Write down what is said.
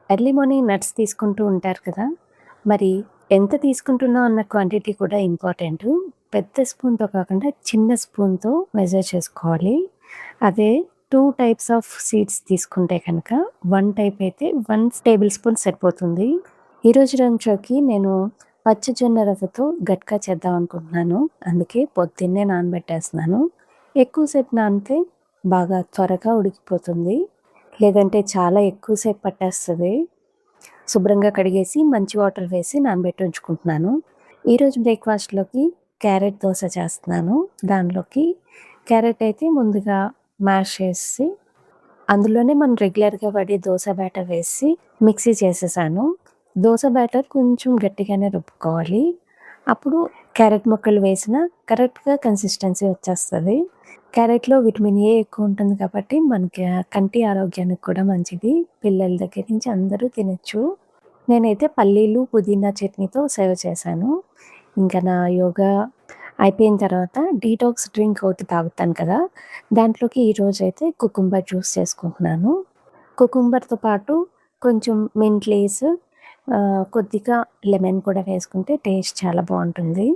Early morning nuts తీసుకుంటూ ఉంటారు కదా! మరి ఎంత తీసుకుంటున్నాం అన్న క్వాంటిటీ కూడా ఇంపార్టెంటు. పెద్ద స్పూన్‌తో కాకుండా చిన్న స్పూన్‌తో మెజర్ చేసుకోవాలి. అదే 2 టైప్స్ ఆఫ్ సీడ్స్ తీసుకుంటే కనుక 1 టైప్ అయితే 1 టేబుల్ స్పూన్ సరిపోతుంది. ఈరోజు లంచ్‌లోకి నేను పచ్చజొన్న రవ్వతో గట్కా చేద్దాం అనుకుంటున్నాను. అందుకే పొద్దున్నే నానబెట్టేస్తున్నాను. ఎక్కువ సేపు నానితే బాగా త్వరగా ఉడికిపోతుంది. లేదంటే చాలా ఎక్కువ సేపు పట్టేస్తది. శుభ్రంగా కడిగేసి మంచి వాటర్ వేసి నానబెట్టి ఉంచుకుంటున్నాను. ఈరోజు బ్రేక్‌ఫాస్ట్‌లోకి క్యారెట్ దోస చేస్తున్నాను. దానిలోకి క్యారెట్ అయితే ముందుగా మ్యాష్ చేసి అందులోనే మనం రెగ్యులర్‌గా వాడే దోస బ్యాటర్ వేసి మిక్సీ చేసేసాను. దోస బ్యాటర్ కొంచెం గట్టిగానే రుబ్బుకోవాలి. అప్పుడు క్యారెట్ ముక్కలు వేసినా కరెక్ట్‌గా కన్సిస్టెన్సీ వచ్చేస్తది. క్యారెట్‌లో విటమిన్ ఏ ఎక్కువ ఉంటుంది కాబట్టి మనకి కంటి ఆరోగ్యానికి కూడా మంచిది. పిల్లల దగ్గర నుంచి అందరూ తినొచ్చు. నేనైతే పల్లీలు, పుదీనా చట్నీతో సర్వ్ చేశాను. ఇంకా నా యోగా అయిపోయిన తర్వాత డీటాక్స్ డ్రింక్ ఒకటి తాగుతాను కదా! దాంట్లోకి ఈరోజైతే కుకుంబర్ జ్యూస్ చేసుకుంటున్నాను. కుకుంబర్‌తో పాటు కొంచెం మింట్ లీవ్స్ కొద్దిగా లెమన్ కూడా వేసుకుంటే టేస్ట్ చాలా బావుంటుంది.